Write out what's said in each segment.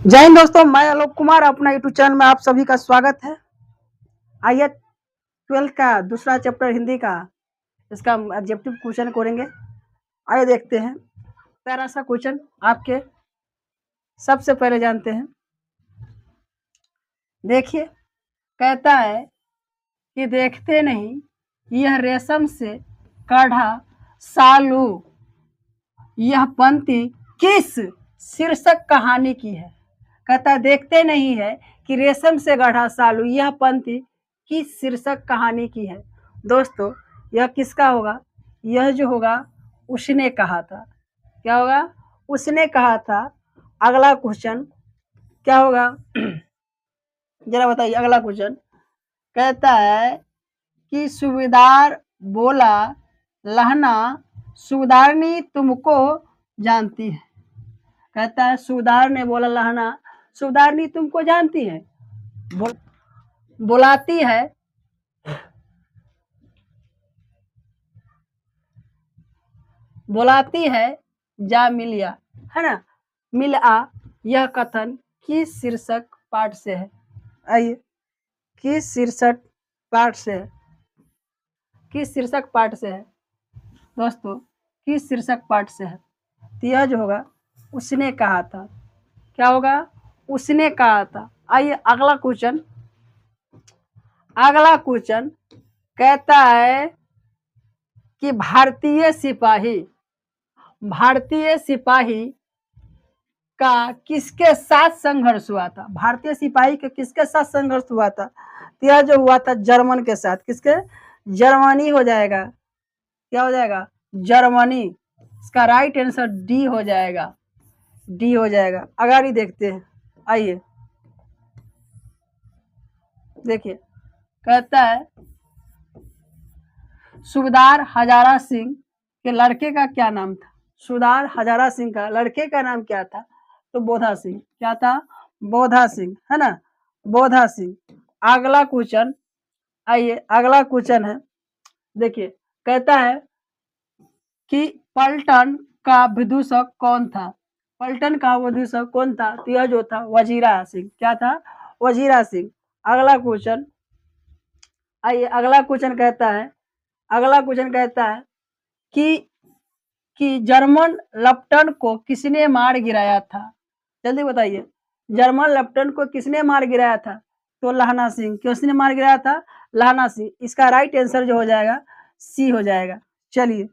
जय हिंद दोस्तों, मैं आलोक कुमार अपना यूट्यूब चैनल में आप सभी का स्वागत है। आइए 12th का दूसरा चैप्टर हिंदी का इसका ऑब्जेक्टिव क्वेश्चन करेंगे। आइए देखते हैं। प्यारा सा क्वेश्चन आपके सबसे पहले जानते हैं। देखिए, कहता है कि देखते नहीं यह रेशम से काढ़ा सालू, यह पंक्ति किस शीर्षक कहानी की है। कहता है देखते नहीं है कि रेशम से गढ़ा सालू, यह पंक्ति किस शीर्षक कहानी की है। दोस्तों, यह किसका होगा? यह जो होगा उसने कहा था। क्या होगा? उसने कहा था। अगला क्वेश्चन क्या होगा? जरा बताइए। अगला क्वेश्चन कहता है कि सूबेदार बोला, लहना सूबेदारनी तुमको जानती है। कहता है सूबेदार ने बोला, लहना सूबेदारनी तुमको जानती है। बुलाती है, बुलाती है जा मिलिया, है ना। मिल आ, यह कथन किस शीर्षक पाठ से है? आइए, किस शीर्षक पाठ से है? किस शीर्षक पाठ से है दोस्तों? किस शीर्षक पाठ से है? तो यह जो होगा उसने कहा था। क्या होगा? उसने कहा था। आइए अगला क्वेश्चन। अगला क्वेश्चन कहता है कि भारतीय सिपाही का किसके साथ संघर्ष हुआ था? भारतीय सिपाही का किसके साथ संघर्ष हुआ था? तो यह जो हुआ था जर्मन के साथ। किसके? जर्मनी हो जाएगा। क्या हो जाएगा? जर्मनी। इसका राइट आंसर डी हो जाएगा। डी हो जाएगा। अगाड़ी देखते हैं। आइए देखिए, कहता है सूबेदार हजारा सिंह के लड़के का क्या नाम था? सूबेदार हजारा सिंह का लड़के का नाम क्या था? तो बोधा सिंह। क्या था? बोधा सिंह, है ना। बोधा सिंह। अगला क्वेश्चन, आइए अगला क्वेश्चन है। देखिए, कहता है कि पलटन का विदूषक कौन था? पलटन का विदूषक कौन था? तो यह जो था वजीरा सिंह। क्या था? वजीरा सिंह। अगला क्वेश्चन, आइए अगला क्वेश्चन कहता है, अगला क्वेश्चन कहता है कि जर्मन लेफ्टिनेंट को किसने मार गिराया था? जल्दी बताइए। जर्मन लेफ्टिनेंट को किसने मार गिराया था? तो लहना सिंह। किसने मार गिराया था? लहना सिंह। इसका राइट आंसर जो हो जाएगा सी हो जाएगा। चलिए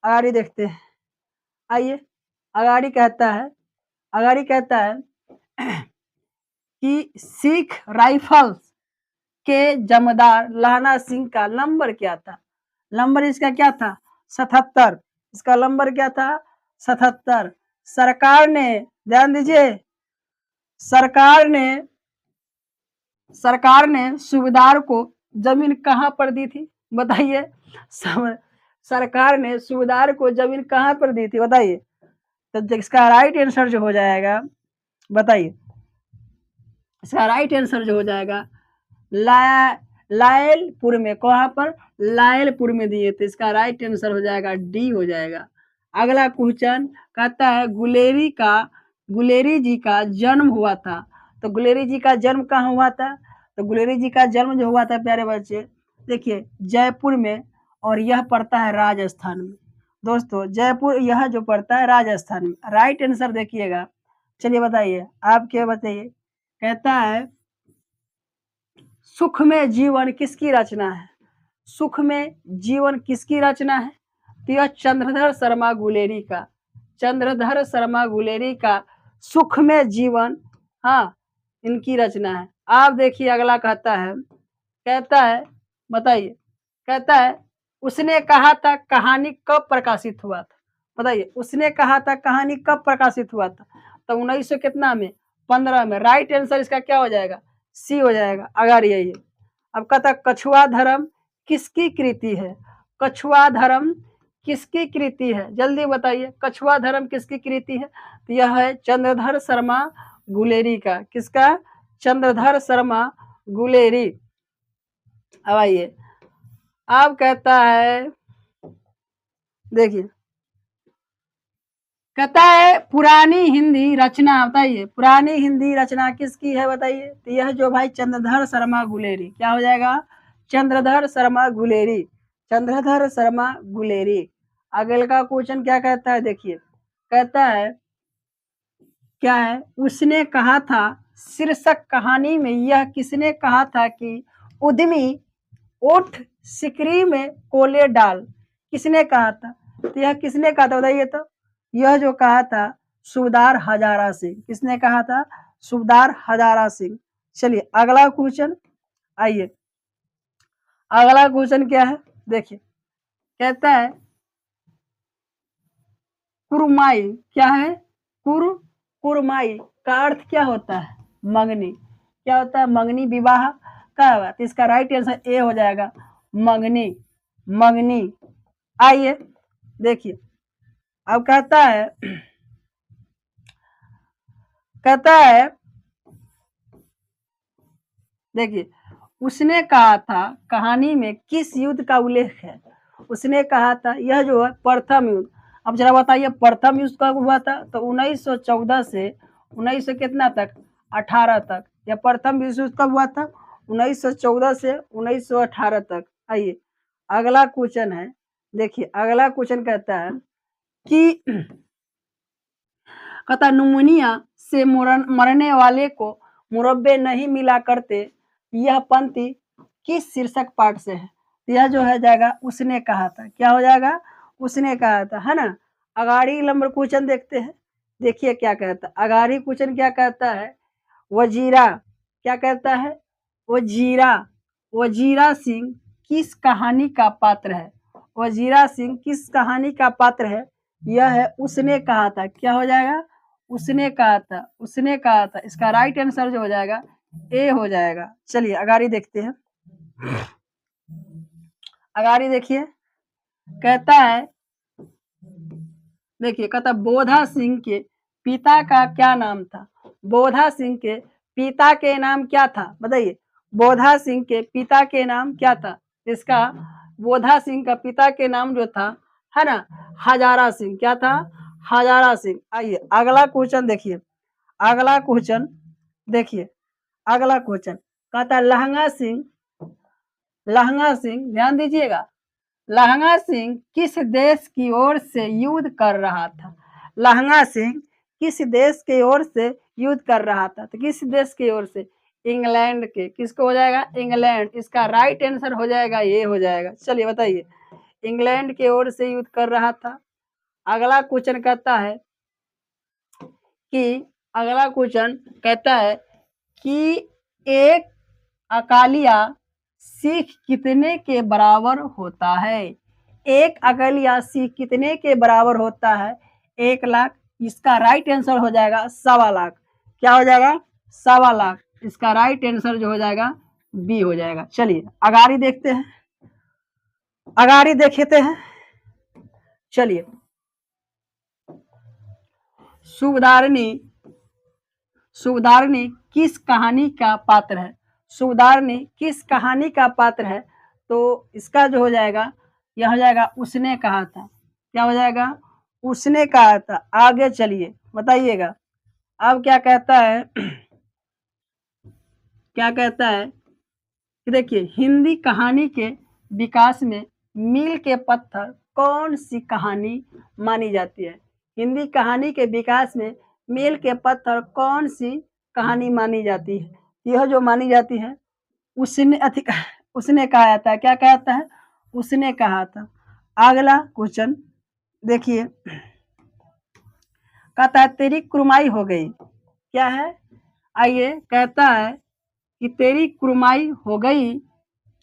आगे देखते हैं। आइए अगाड़ी कहता है, अगाड़ी कहता है कि सिख राइफल्स के जमदार लहना सिंह का नंबर क्या था? नंबर इसका क्या था? 77। इसका नंबर क्या था? 77। सरकार ने, ध्यान दीजिए, सरकार ने सूबेदार को जमीन कहां पर दी थी? बताइए। सरकार ने सूबेदार को जमीन कहां पर दी थी? बताइए। तो इसका राइट आंसर जो हो जाएगा, बताइए, इसका राइट आंसर जो हो जाएगा लायलपुर में। कहां पर? लायलपुर में दिए थे। इसका राइट आंसर हो जाएगा डी हो जाएगा। अगला क्वेश्चन कहता है गुलेरी जी का जन्म हुआ था। तो गुलेरी जी का जन्म कहाँ हुआ था? तो गुलेरी जी का जन्म जो हुआ था प्यारे बच्चे, देखिए जयपुर में, और यह पड़ता है राजस्थान में। दोस्तों जयपुर यह जो पड़ता है राजस्थान में। राइट आंसर देखिएगा। चलिए बताइए, आप क्या बताइए। कहता है सुख में जीवन किसकी रचना है? सुख में जीवन किसकी रचना है? तो यह चंद्रधर शर्मा गुलेरी का। चंद्रधर शर्मा गुलेरी का सुख में जीवन, हाँ, इनकी रचना है। आप देखिए अगला कहता है बताइए। कहता है उसने कहा था कहानी कब प्रकाशित हुआ था? बताइए, उसने कहा था कहानी कब प्रकाशित हुआ था? तो 1900 कितना में? 15 में। राइट आंसर इसका क्या हो जाएगा? सी हो जाएगा। अगर यही अब कहता कछुआ धर्म किसकी कृति है? कछुआ धर्म किसकी कृति है? जल्दी बताइए, कछुआ धर्म किसकी कृति है? तो यह है चंद्रधर शर्मा गुलेरी का। किसका? चंद्रधर शर्मा गुलेरी। अब आइए, अब कहता है, देखिए कहता है पुरानी हिंदी रचना, बताइए पुरानी हिंदी रचना किसकी है बताइए। तो यह जो भाई चंद्रधर शर्मा गुलेरी, क्या हो जाएगा, चंद्रधर शर्मा गुलेरी, चंद्रधर शर्मा गुलेरी। अगले का क्वेश्चन क्या कहता है, देखिए कहता है क्या है, उसने कहा था, शीर्षक कहानी में यह किसने कहा था कि उद्यमी उठ सिकरी में कोले डाल, किसने कहा था। तो यह किसने कहा था बताइए। तो यह जो कहा था सूबेदार हजारा सिंह, किसने कहा था, सूबेदार हजारा सिंह। चलिए अगला क्वेश्चन, आइए अगला क्वेश्चन क्या है, देखिए कहता है कुरमाई, क्या है, कुरमाई का अर्थ क्या होता है, मंगनी, क्या होता है, मंगनी विवाह का होगा। तो इसका राइट आंसर ए हो जाएगा, मंगनी, मंगनी। आइए देखिए अब कहता है, कहता है देखिए उसने कहा था कहानी में किस युद्ध का उल्लेख है। उसने कहा था यह जो है प्रथम युद्ध। अब जरा बताइए प्रथम युद्ध कब हुआ था। तो 1914 से 1900 कितना तक, 18 तक। यह प्रथम विश्व युद्ध कब हुआ था, 1914 से 1918 तक। आइए अगला क्वेश्चन है, देखिए अगला क्वेश्चन कहता है कि कहता नुमोनिया से मरने वाले को मुरब्बे नहीं मिला करते, यह पंक्ति किस शीर्षक पाठ से है। यह जो है जाएगा उसने कहा था, क्या हो जाएगा, उसने कहा था, है ना। अगाड़ी नंबर क्वेश्चन देखते हैं, देखिए क्या कहता है अगाड़ी क्वेश्चन, क्या कहता है, वजीरा, क्या कहता है, वजीरा, वजीरा सिंह किस कहानी का पात्र है। वजीरा सिंह किस कहानी का पात्र है, यह है उसने कहा था, क्या हो जाएगा, उसने कहा था, उसने कहा था। इसका राइट आंसर जो हो जाएगा ए हो जाएगा। चलिए अगाड़ी देखते हैं, अगाड़ी देखिए कहता है, देखिए कहता बोधा सिंह के पिता का क्या नाम था। बोधा सिंह के पिता के नाम क्या था बताइए। बोधा सिंह के पिता के नाम क्या था। इसका बोधा सिंह का पिता के नाम जो था, है ना, हजारा सिंह, क्या था, हजारा सिंह। आइए अगला क्वेश्चन देखिए, अगला क्वेश्चन देखिए, अगला क्वेश्चन कहता लहंगा सिंह, लहंगा सिंह ध्यान दीजिएगा, लहंगा सिंह किस देश की ओर से युद्ध कर रहा था। लहंगा सिंह किस देश की ओर से युद्ध कर रहा था। तो किस देश की ओर से, इंग्लैंड के, किसको हो जाएगा, इंग्लैंड। इसका राइट आंसर हो जाएगा ये हो जाएगा। चलिए बताइए इंग्लैंड की ओर से युद्ध कर रहा था। अगला क्वेश्चन कहता है कि, अगला क्वेश्चन कहता है कि एक अकालिया सिख कितने के बराबर होता है। एक अकालिया सिख कितने के बराबर होता है, 1 लाख। इसका राइट आंसर हो जाएगा 1.25 लाख, क्या हो जाएगा, 1.25 लाख। इसका राइट आंसर जो हो जाएगा बी हो जाएगा। चलिए अगाड़ी देखते हैं, अगाड़ी देखते हैं। चलिए सुबधारणी, सुबधारणी किस कहानी का पात्र है। सुबधारणी किस कहानी का पात्र है। तो इसका जो हो जाएगा यह हो जाएगा उसने कहा था, क्या हो जाएगा, उसने कहा था। आगे चलिए बताइएगा अब क्या कहता है, क्या कहता है कि देखिए हिंदी कहानी के विकास में मील के पत्थर कौन सी कहानी मानी जाती है। हिंदी कहानी के विकास में मील के पत्थर कौन सी कहानी मानी जाती है। यह जो मानी जाती है उसने अधिक, उसने कहा था, क्या कहता है, उसने कहा था। अगला क्वेश्चन देखिए कहता है तेरी कुरमाई हो गई, क्या है, आइए कहता है कि तेरी कुरमाई हो गई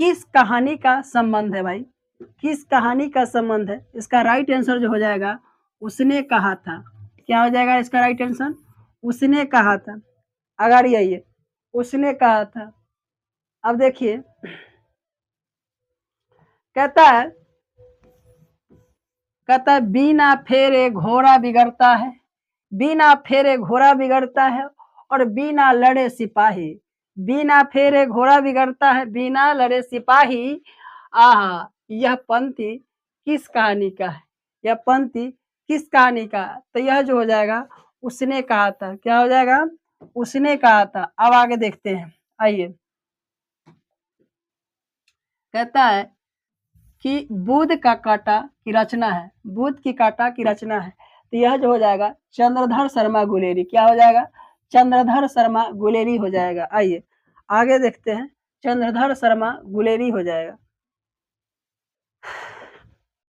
किस कहानी का संबंध है भाई, किस कहानी का संबंध है। इसका राइट आंसर जो हो जाएगा उसने कहा था, क्या हो जाएगा इसका राइट आंसर, उसने कहा था। अगाड़ी आइए, उसने कहा था। अब देखिए कहता है, कहता है बिना फेरे घोड़ा बिगड़ता है, बिना फेरे घोड़ा बिगड़ता है और बिना लड़े सिपाही। बिना फेरे घोड़ा बिगड़ता है, बिना लड़े सिपाही। आहा, यह पंक्ति किस कहानी का है, यह पंक्ति किस कहानी का? तो यह जो हो जाएगा उसने कहा था। क्या हो जाएगा? उसने कहा था। अब आगे देखते हैं, आइए। कहता है कि बुध का कांटा की रचना है, बुध की कांटा की रचना है। तो यह जो हो जाएगा चंद्रधर शर्मा गुलेरी। क्या हो जाएगा? चंद्रधर शर्मा गुलेरी हो जाएगा। आइए आगे देखते हैं, चंद्रधर शर्मा गुलेरी हो जाएगा।